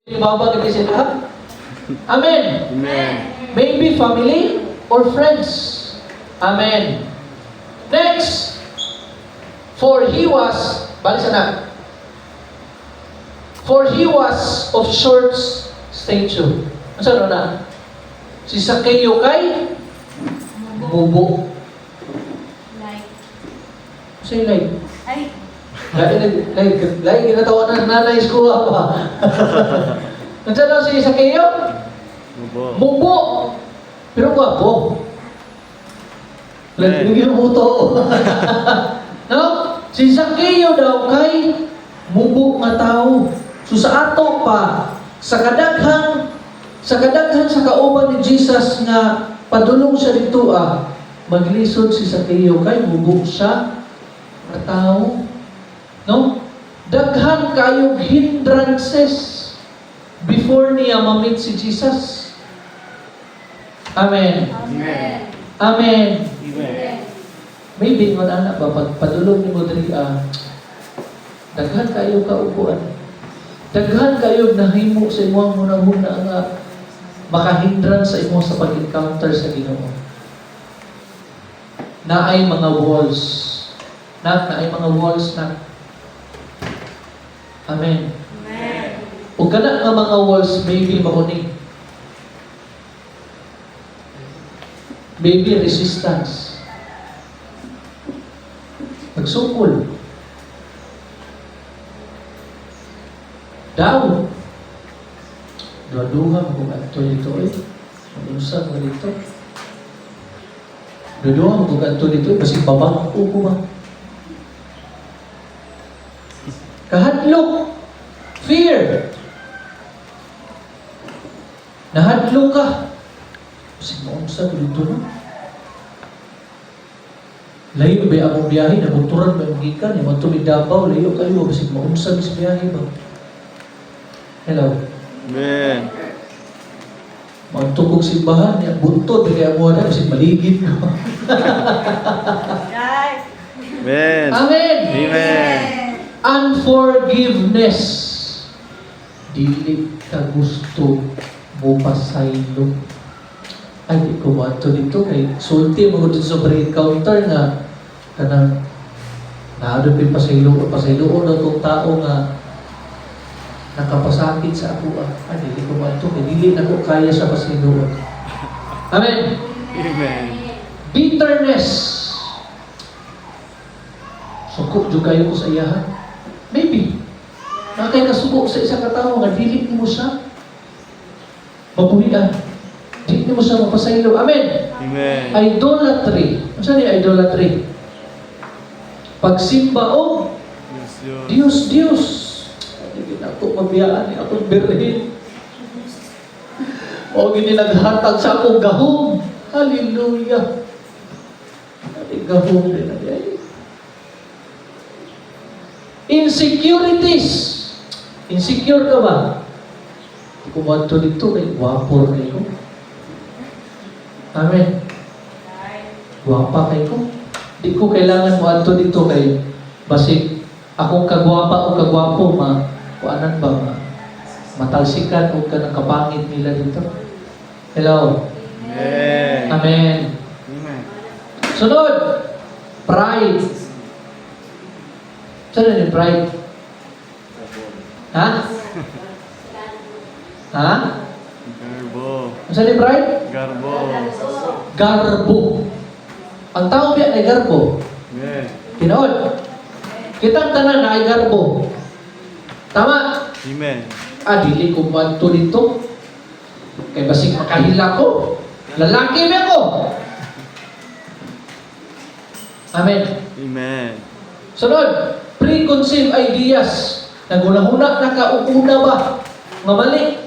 Ibaba kita sila. Amen. Amen. Maybe family or friends. Amen. Next. For he was, balik sana. For he was of short stature. Ano na? Si Zacchaeus kay bubo. Like. Say like. Ay. Like, ginatawa na nanay ko pa. Nandiyan na si Zacchaeus? Bubo. Bubo. Pero gwapo. Amen. Lagyan mo to. No? Si Zacchaeus daw kay mubo nga tao. So sa ato pa, sa kadaghang sa kauban ni Jesus nga padulong siya dito maglisod si Zacchaeus kay mubo siya nga tao. No? Daghan kayong hindrances before niya ma-meet si Jesus. Amen. Amen. Amen. Amen. Maybe nga na ba, pagpadulong ni mo diri, daghan kayo kaupuan. Daghan kayo nahimo sa imong muna nga makahindran sa imo sa pag-encounter sa Ginoo. Naay mga walls. Naay mga walls na. Amen. Amen. Ug kana nga mga walls maybe mauni. Maybe resistance. Pagsukol. Daw. Duduha mo ato dito Manusa mo dito. Duduha mo ato dito kasi babang ko ba. Kahadlok. Fear. Nahadlok ka. Kasi maunsa ko dito no? Layo ba akong biyahe? Nabuturan ba yung gikan? Yung matulid Davao, layo kayo. Kasi maunsa sa biyahe ba? Hello? Amen. Magtukog simbahan, yung buntod, kaya mo na, kasi maligid ko. Guys. Amen. Amen! Amen. Unforgiveness. Dili ka gusto mo pasaylo. Ay, di ko mato dito kay sulti mo dito sa pre-encounter nga kanang naadot yung pasaylo na itong tao nga nakapasakit sa ako. Ay, dili ko mato kay dili na ko kaya sa pasaylo. Amen. Amen. Bitterness. Sukok jud kayo ko sa iyahan. Maybe. Nakay kasubok sa isang katao nga dili mo siya mabuhian. Dili mo siya mapasaylo. Amen. Amen. Idolatry. Ano siya ni idolatry? Pagsimba o Diyos. Diyos. Hindi na ako mabiyaan ni akong birhin. O ginilaghatag sa akong gahom. Hallelujah. Gahom din na diyan. Insecurities. Insecure ka ba? Kumanto dito kay guwapo kayo. Amen. Guwapa kayo. Di ko kailangan mo ato dito kay basig akong kagwapa o kagwapo kuanan ba matalsikan o kanang kapangit nila dito. Hello. Amen. Amen. Amen. Sunod. Pride. Saan na yung pride? Ha? Ha? Garbo. Saan yung pride? Garbo. Garbo. Ang tao biya ay garbo. Amen. Tinood. Kitang tanan na ay garbo. Tama? Amen. Dili ko manto dito. Kay basig makahila ko. Lalaki ba ko? Amen. Amen. Sunod. Preconceived ideas. Naguna-huna, nakauna ba? Nga mali.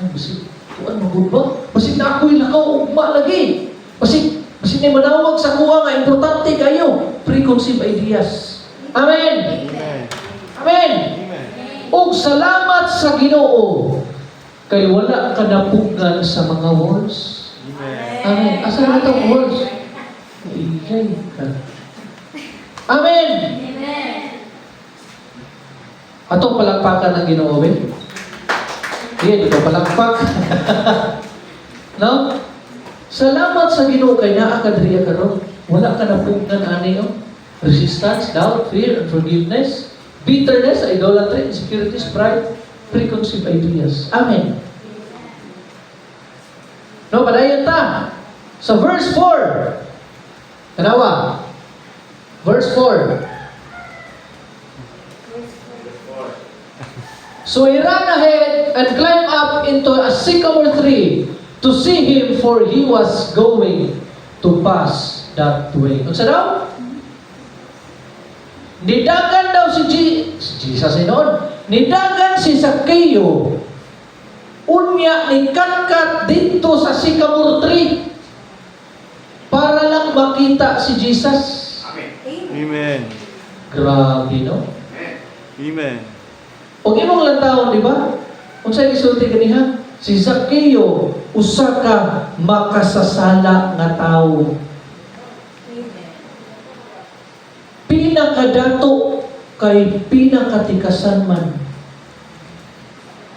Ay, basig. Kuan magod ba? Basig na ako'y lakaw, ugma lagi. Basig na manawag sa kuha nga, importante kayo. Preconceived ideas. Amen. Amen. Amen. Amen. Og salamat sa Ginoo. Kay wala ka napugan sa mga walls. Amen. Amen. Asa na itong walls? Ingay ka. Amen. Amen. Atong palakpakan ng Ginoo. Sige, di ka palakpak. No? Salamat sa Ginoo kay naa ka diriya karon. Wala ka na pugnan ani oh. Resistance, doubt, fear, unforgiveness, bitterness, idolatry, insecurities, pride, preconceived ideas. Amen. No, padayon ta. Sa verse 4. Tanawa. Verse 4. So he ran ahead and climbed up into a sycamore tree to see him, for he was going to pass that way. Ano sa daw? Nidagan daw si Jesus noon. Nidagan si Zacchaeus. Unya ni katkat dito sa sycamore tree para lang makita si Jesus. Amen. Grabe, no? Amen. O imong lantawon, di ba? Kung sa'yo isulti kaniha, si Zacchaeus, usa ka makasasala nga tao. Pinakadato kay pinakatikasan man.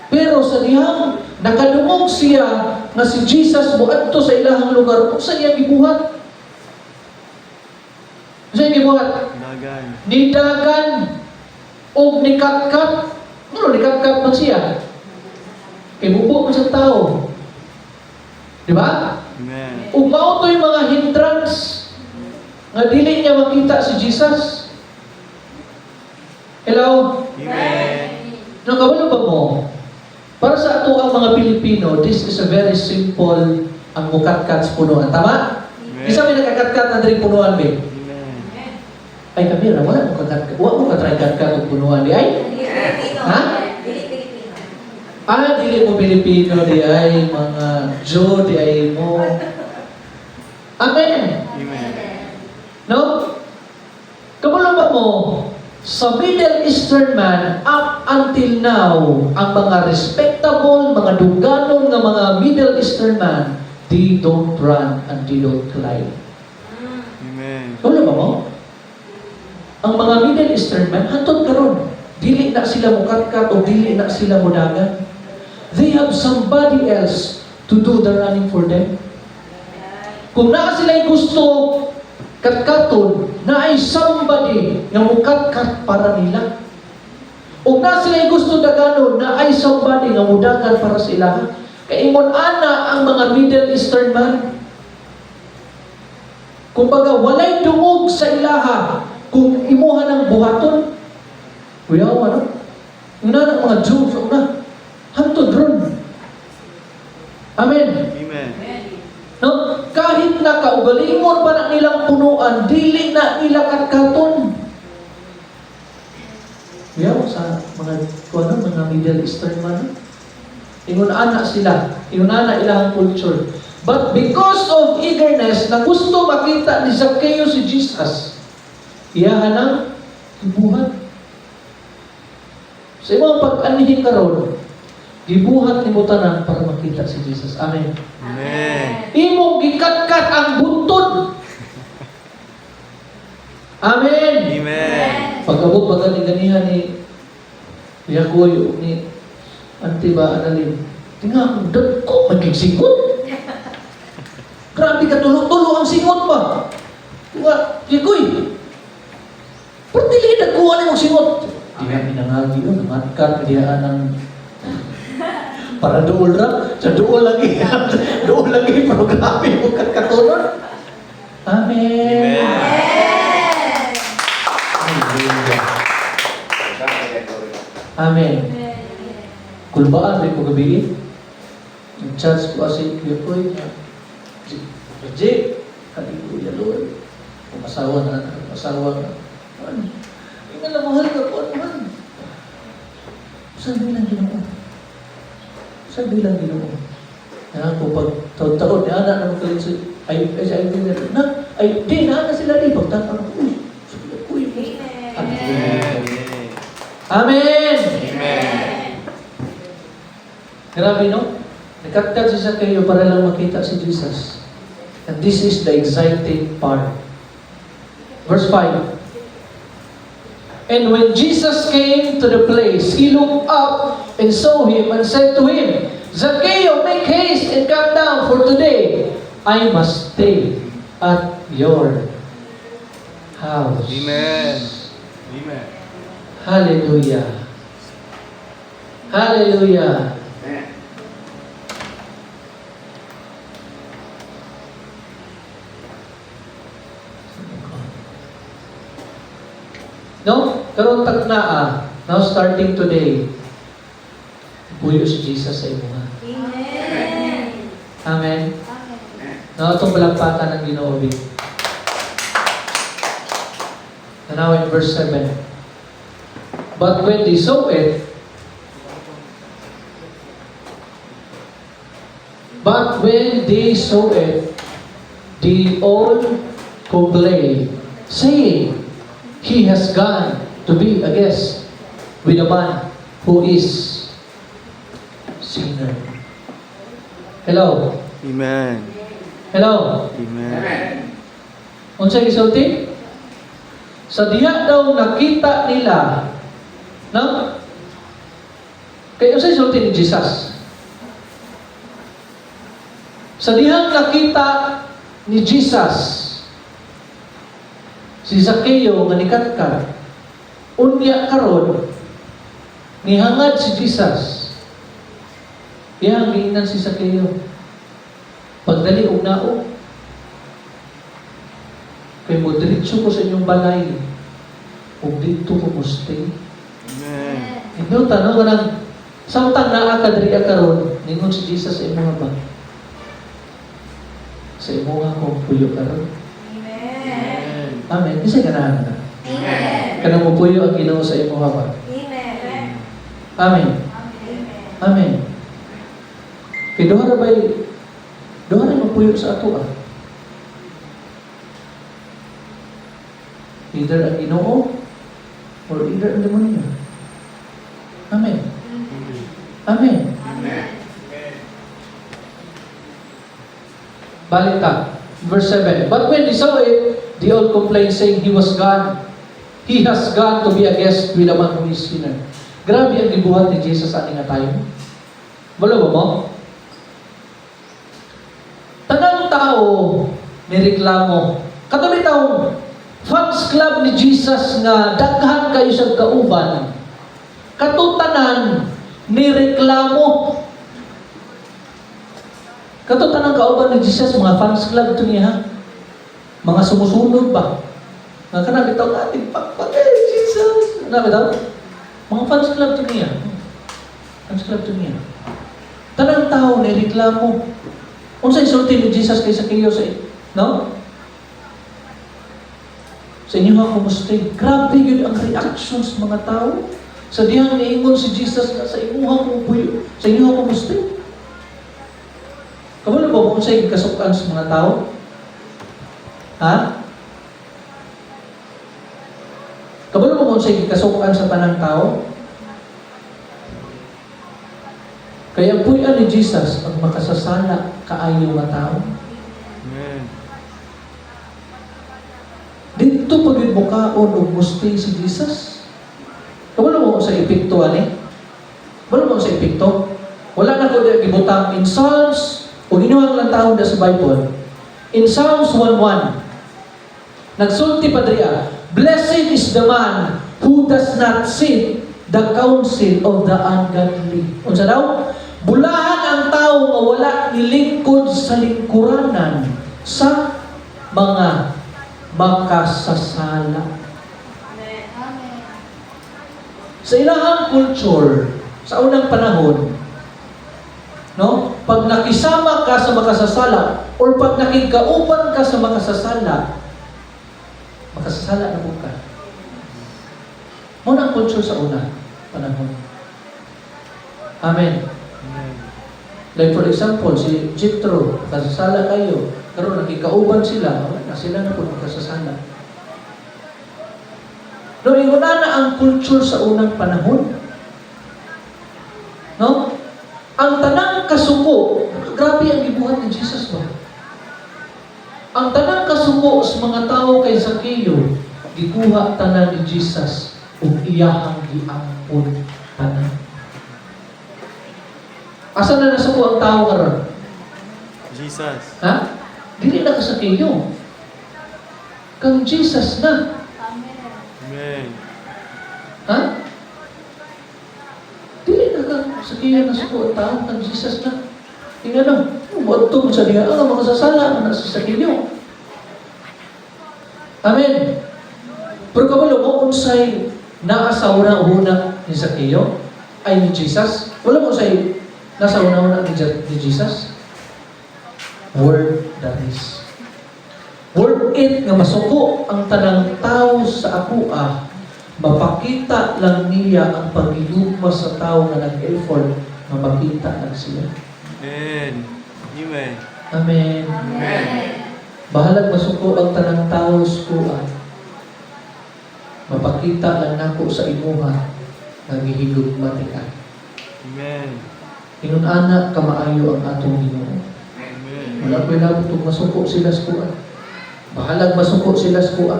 Pero sa dihang nakadungog siya nga si Jesus buadto sa ilahang lugar, kung saan niya gibuhat? Kung saan gibuhat? Dagan. Nidagan o nikatkat. Ano nikatkat man siya? Kay bubo man sa tao. Di ba? Amen. Ug mao to'y mga hindrance nga dili niya makita si Jesus. Hello? Amen. Nung kabalo ba mo? Para sa ato ang mga Pilipino, this is a very simple ang mukatkat sa punuan. Tama? Amen. Isa may nakakatkat na diri punuan, be? Amen. Ay, kami ra, wala mo kakatkat. Wala mo katry katkat ang punuan, di ay? Ha? Ah, dili mo Pilipino, di ay mga Jew, di ay mo. Amen. Amen. No? Kabalo ba mo, sa Middle Eastern man, up until now, ang mga respectable, mga duganon ng mga Middle Eastern man, they don't run and they don't climb. Amen. Kabalo ba mo? Ang mga Middle Eastern man, hantod karon, dili na sila mukatkat o dili na sila mudagan. They have somebody else to do the running for them. Kung naa sila'y gusto katkaton, na ay somebody nga mukatkat para nila. Kung naa sila'y gusto daganon, na ay somebody nga mudagan para sa ilaha. Kaya ingon ana ang mga Middle Eastern man. Kumbaga, walay dungog sa ilaha kung imuha ng buhaton. Kuya, ano? Una ng mga Jews, una. Hantod ron. Amen. Amen. No? Kahit na kaugalingon pa na nilang punuan, dili na nila katkaton. Kuya, sa mga Middle Eastern man, inunana sila. Inunana ilang culture. But because of eagerness, na gusto makita ni Zacchaeus si Jesus, iyahan ang ibuhat. Sa imong pag-anihin karon, gibuhat ni tanan para makita si Jesus. Amen. Amen. Imong gikatkat ang buntod. Amen. Amen. Pagabot ba ni ganihan ni Yakoy ni Antiba Analin. Tingnan ang dagko magigsingot. Grabe ka tulo-tulo ang singot ba? Nga, Yakoy. Pati dagkuhan mo singot. Tingnan pinangagi yun, namatkat diyan ng para dool ra, sa dool lagi. Dool lagi programa mo katulon. Amen. Hallelujah. Amen. Kulbaan rin ko gabi. Nag-charge ko kasi Yakoy. Reject. Hallelujah, Lord. Pumasawa na. Ano? Tingnan na mahal ka po. Ano man? Sabi lang Ginoo. Sabi lang Ginoo. Kaya kung pag taon-taon, anak na magkalit di na sila rin. Pagtatang ko, uy. Amen. Amen. Amen. Grabe, no? Nagkatkat si Zacchaeus para lang makita si Jesus. And this is the exciting part. Verse 5. And when Jesus came to the place, he looked up and saw him and said to him, Zacchaeus, make haste and come down, for today I must stay at your house. Amen. Amen. Hallelujah. Hallelujah. No? Karon tagnaa, now starting today, puyo si Jesus sa imo nga. Amen. Amen. Amen. No, itong palakpakan ng Ginoo. And now in verse 7. But when they saw it, they all complained, saying, He has gone to be a guest with a man who is sinner. Hello? Amen. Hello? Amen. Unsay gisulti? Sa diha daw nakita nila, no? Kaya unsay gisulti ni Jesus? Sa dihang nakita ni Jesus, si Zacchaeus nga nikatkat, unya karon nihangad si Jesus. Iyang giingnan si Zacchaeus. Pagdali og naog, kay mo diretso ko sa inyong balay, ug dito ko mo stay. Amen. Ito tanong ka ng samtang naa ka diri karon, ningon si Jesus sa imo ba? Sa imo nga kung puyo karon. Amen. Amen. Isa ka na. Amen. Kanang mo puyo ang Ginoo sa imo ba? Amen. Amen. Amen. Kay duha ra magpuyo sa ato ah. Either ang Ginoo or either ang demonyo. Amen. Amen. Amen. Balik ka. Verse 7. But when they saw it, they all complained, saying, He has gone to be a guest with a man who is sinner. Grabe ang gibuhat ni Jesus sa ating tayo. Wala ba mo? Tanang tao nireklamo. Katuloy taong fans club ni Jesus nga daghan kayo sa kauban. Katutanan nireklamo. Katutanan kauban ni Jesus, mga fans club ito niya. Mga sumusunod ba? Nga ka bitaw natin, pakpakay, Jesus. Bitaw? Mga fans club ito niya. Fans club ito niya. Tanang tao nireklamo. Unsay sulti ni Jesus kay Zacchaeus, no? Sa inyo nga kumusta? Grabe yun ang reactions mga tao. Sa dihang niingon si Jesus na sa imuhang upuyo. Sa inyo nga kumusta? Kabalo ba kung sa'yo kasukan sa mga tao? Ha? Kabalo ba kung sa'yo kasukan sa tanang tao? Kaya puyan ni Jesus ang makasasala kaayo nga tao. Amen. Dito pagid mukaon og musti si Jesus. Kabalo mo sa epekto ani? Kabalo mo sa epekto? Wala na ko gibutang in Psalms o ginuhang lang taon sa Bible. In Psalms 1:1, nagsulti pa diya, Blessed is the man who does not sit the counsel of the ungodly. Unsa daw? Bulahan ang tao nga wala nilingkod sa lingkuranan sa mga makasasala. Amen. Sa ilahang culture, sa unang panahon, no? Pag nakisama ka sa makasasala or pag nakikauban ka sa makasasala, makasasala na mo ka. Muna ang culture sa unang panahon. Amen. Amen. Like for example, si Jethro, makasasala kayo, pero nakikauban sila, wala na sila na po makasasala. No, inguna na ang culture sa unang panahon. No? Ang tanang kasuko, grabe ang gibuhat ni Jesus ba? Ang tanang kasuko sa mga tao kay Zacchaeus, gikuha tanan ni Jesus ug iyahang giampon tanan. Asa na nasuko ang tao karon? Jesus. Ha? Dili na kasakiyo. Kang Jesus na. Amen. Ha? Dili na kang sakiyo na suko ang tao. Kang Jesus na. Tingnan na. Buwag sa diya. Ang mga sasala na nasa sakiyo. Amen. Pero kabalo mo unsay naa sa una-una ni Zaccheo ay ni Jesus. Wala mo unsay nasa una-una ni Jesus. Word that is. Word it nga masuko ang tanang tao sa akua, mapakita lang niya ang pagilugma sa tao nga nag-effort, mapakita lang siya. Amen. Amen. Amen. Amen. Bahalag masuko ang tanang tao sa akua, mapakita lang nako sa imuha, nagihilugma tika. Amen. Inunana kamaayo ang atong Ginoo. Amen. Wala ko'y labot kung masuko sila sa kuha. Bahalag masuko sila sa kuha.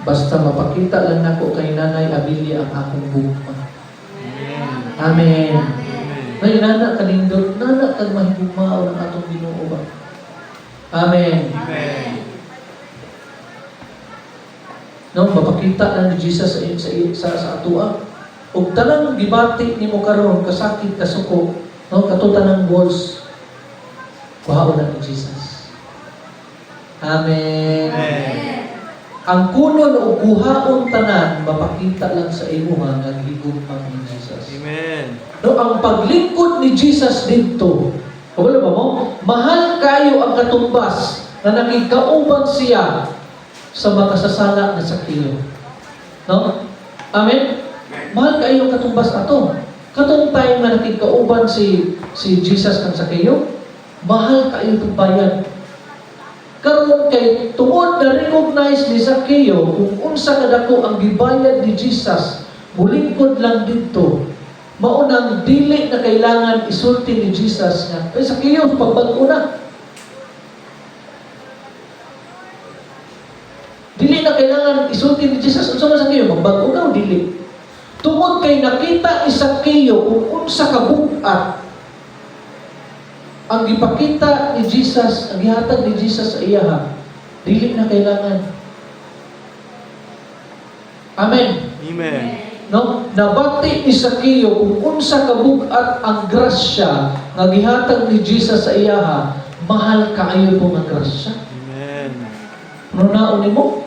Basta mapakita lang nako kay Nanay Abilia ang akong bugma. Amen. Amen. Amen. Ngayon, nana kanindot, nana kag mahigugmao ng atong Ginoo ba? Amen. Amen. No, mapakita lang ni Jesus sa atua. Ug tanang gibati nimo karon kasakit kasuko, no, katutan ng balls. Kuhaon na ni Jesus. Amen. Amen. Ang kunon o kuhaon tanan mapakita lang sa imo nga higugma ni Jesus. Amen. No, ang paglingkod ni Jesus dito, wala ba mo? Mahal kayo ang katumbas na nagigauban siya sa makasasala na sakiyo. No? Amen? Mahal kayo ang katumbas ato. Katong time na nagigauban si Jesus ng sakiyo, mahal kayo itong bayan. Karon kay tungod na recognize ni Zaccheo kung unsa kadako ang gibayad ni Jesus, mulingkod lang dito. Maunang dili na kailangan isulti ni Jesus nga, ay Zaccheo, pagbag-o na. Dili na kailangan isulti ni Jesus, unsa man Zaccheo, magbag-o ka o dili. Tungod kay nakita ni Zaccheo kung unsa kabugat ang gipakita ni Jesus, ang gihatag ni Jesus sa iyaha, dili na kailangan. Amen. Amen. No? Nabati ni Zaccheo kung unsa kabugat ang grasya nga gihatag ni Jesus sa iyaha, mahal kaayo po nga grasya. Amen. Ano naon nimo?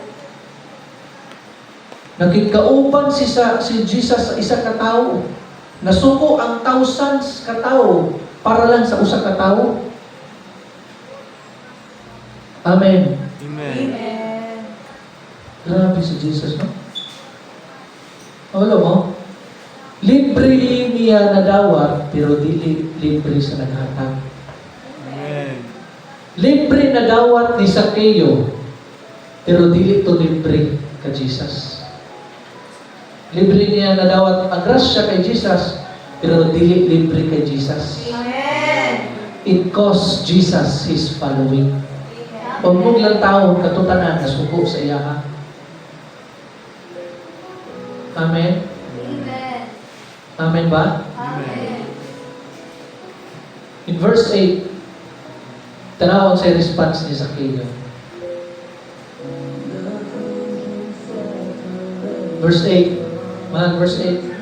Nagkikauban si Jesus sa isa ka tawo. Nasuko ang thousands ka tawo para lang sa usa ka tawo. Amen. Amen. Grabe si Jesus, no? Alam mo, libre niya nadawat, pero dili libre sa naghatag. Amen. Libre nadawat ni Zaccheo, pero dili to libre ka Jesus. Libre niya nadawat ang grasya kay Jesus, pero dili libre kay Jesus. It cost Jesus his following. Huwag mong lang tao, katutanan, nasuko sa iyaha. Amen? Amen ba? In verse 8, tanawon sa response ni Zaccheo. Verse 8. Man, verse 8.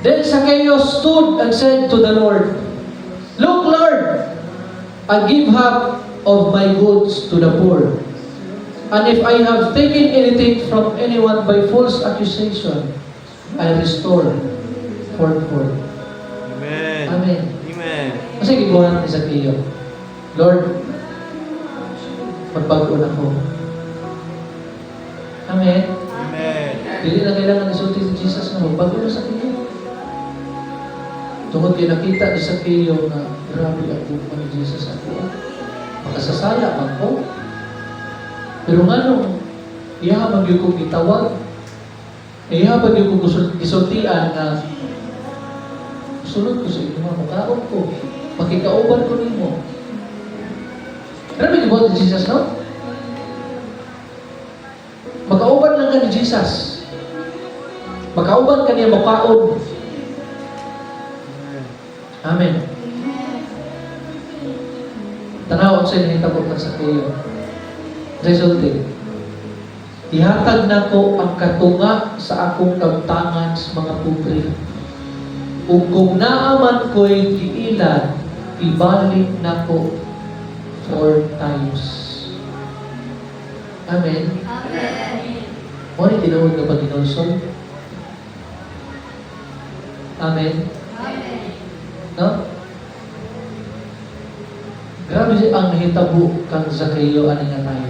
Then Zacchaeus stood and said to the Lord, "Look, Lord, I give half of my goods to the poor. And if I have taken anything from anyone by false accusation, I restore fourfold." Amen. Amen. Amen. Kasi giguhan ni Zaccheo, Lord, magbago na ko. Amen. Amen. Dili na kailangan isulti si Jesus na magbago na Zaccheo. Tungkol kay nakita ni Zaccheo na grabe ang buka ni Jesus ako. Makasasala man ko. Pero nga nung iya bagyo ko itawag, iya bagyo ko isultian na sunod ko sa inyo mga mukhaon ko. Makikauban ko nimo. Grabe gibuhat ni Jesus, no? Jesus. Makauban ka niya makaon. Amen. Tanaw sa inyo hitabo ng Sakeo. Resulti. Ihatag na ko ang katunga sa akong kabtangan sa mga pobre. Ug kung naaman ko'y giilan, ibalik na ko 4 times. Amen. Mo ni tinawag na Panginoon. Amen. No? Grabe ang nahitabo kang Sakeo ani nga tayo.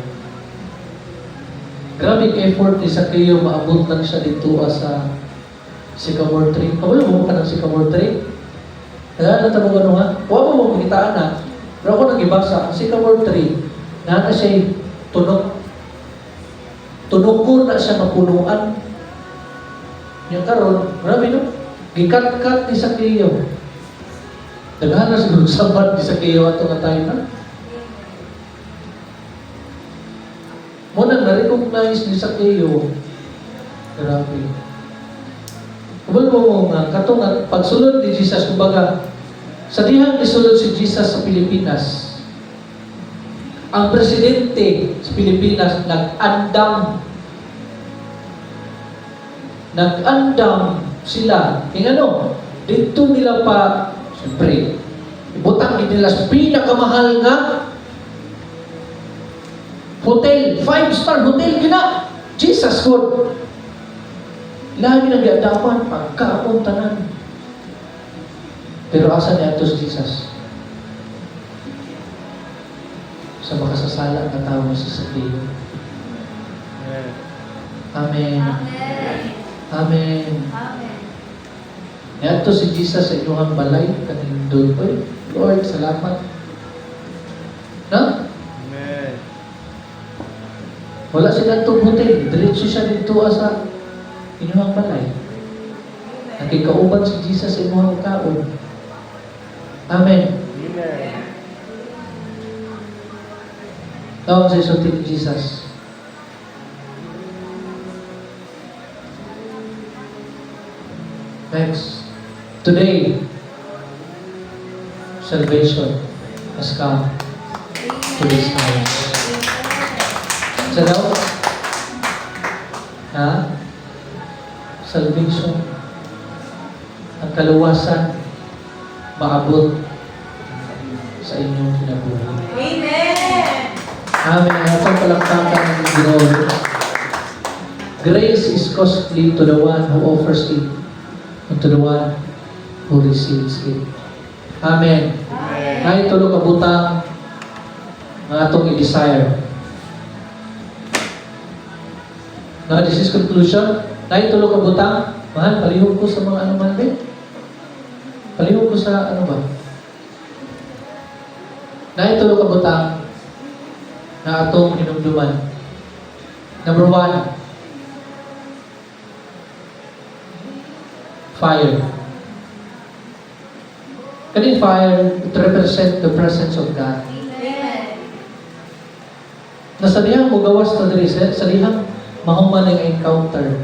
Grabe effort ni Sakeo, maabot lang siya dito sa Sycamore tree. Kabalo mo ka ng Sycamore tree? Nagana tamo gano nga? Huwag mo makitaan na. Pero ako nag-ibasa, ang Sycamore tree, na siya tunog. Tunog ko na siya mapunuan. Yung karon, grabe no? Gikat-kat ni Sakeo. Daghan na siguro sabat ni Sakeo ato nga tayo na. Muna na-recognize ni Sakeo. Grabe. Kabalo mo nga, katong pagsulod ni Jesus, kumbaga, sa dihang isulod si Jesus sa Pilipinas, ang presidente sa Pilipinas nag-andam sila. Yung ano, dito nila pa, siyempre, ibutang nila sa pinakamahal nga hotel, 5-star hotel, kina, Jesus God. Lagi nang giadapan, pagkaon tanan. Pero asa niya ito si Jesus? Sa makasasala na tao sa Sakeo. Amen. Amen. Niya ito si Jesus sa inyong balay, kaning doon. Oy, Lord, salamat. Na? Amen. Wala sila itong hotel. Diretso siya dito sa inyong balay. Nakikauban si Jesus sa inyong kaon. Amen. Amen. Tawag sa isulti ni Jesus. Next. Today, salvation has come to this house. Sa daw? Ha? Salvation. Ang kaluwasan maabot sa inyong kinabuhi. Amen. Ang atong palakpakan ng Ginoo. Grace is costly to the one who offers it and to the one who receives it. Amen. Kahit tulo ka butang ang atong i-desire. Now, this is conclusion. Kahit tulo ka butang, mahal, palihog ko sa mga anuman ba? Palihog ko sa ano ba? Kahit tulo ka butang na atong hinumduman. Number 1, fire. Kaning fire, it represent the presence of God. Nasa dihang mugawas na diri, sa dihang mahuman ng encounter.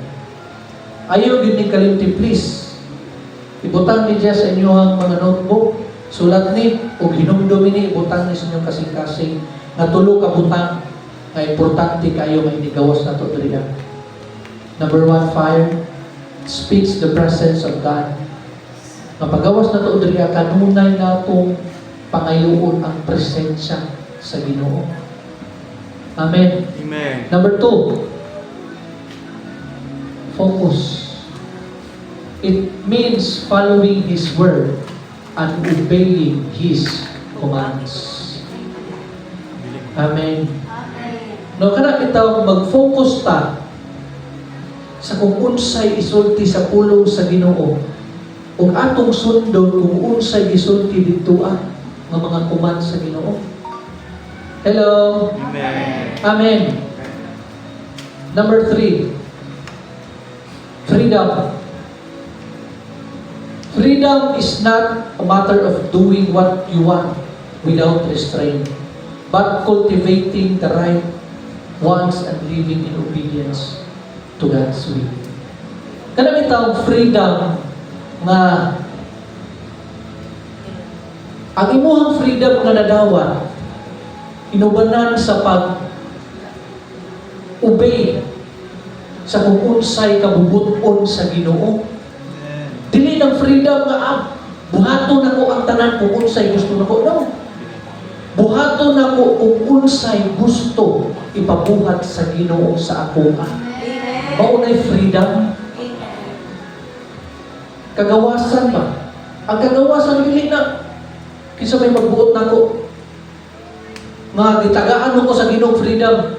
Ayaw yun ni kalimti, please. Ibutang ni Diya sa inyong mga notebook, sulat ni, o hinumdumi ni, ibutang ni sa inyong kasing-kasing, na tulo ka butang, na importante kayo may nigawas na to diri. Number 1, fire speaks the presence of God. Napagawas na to diri, kanunay na itong pangayoon ang presensya sa Ginoo. Amen. Amen. Number 2, focus. It means following His word and obeying His commands. Amen. No, kana kita mag-focus ta sa kung unsay isulti sa pulong sa Ginoo ug atong sundon kung unsay gisulti dito nga mga commands sa Ginoo. Hello. Amen. Amen. Number 3, freedom. Freedom is not a matter of doing what you want without restraint, but cultivating the right wants and living in obedience. to God's will. Kanang itawag freedom nga ang imuhang freedom nga nadawat inubanan sa pag-obey sa kung unsay kabubuton sa Ginoo. Dili ng freedom nga buhaton nako ang tanan kung unsay gusto nako. No. Buhaton nako kung unsay gusto ipabuhat sa Ginoo sa ako. Mao nay freedom. Kagawasan ba? Ang kagawasan dili na kinsa may magbuot nako. Mga gitagaan mo ko sa Ginoo freedom.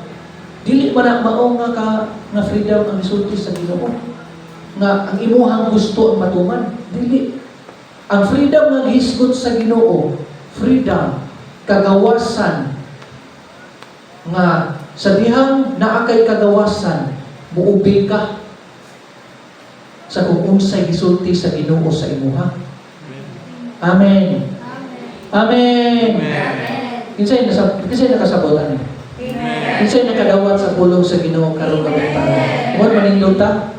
Dili man na mao nga freedom ang isulti sa Ginoo. Nga ang imuhang gusto ang matuman. Dili. Ang freedom nga gihisgot sa Ginoo, freedom, kagawasan nga sa dihang naa kay kagawasan, muubig ka sa kung unsay gisulti sa Ginoo sa imuha. Amen. Amen. Kinsay nakasabot ani? Kinsay nakadawat sa pulong sa Ginoo karon karon. Mo manindot ta?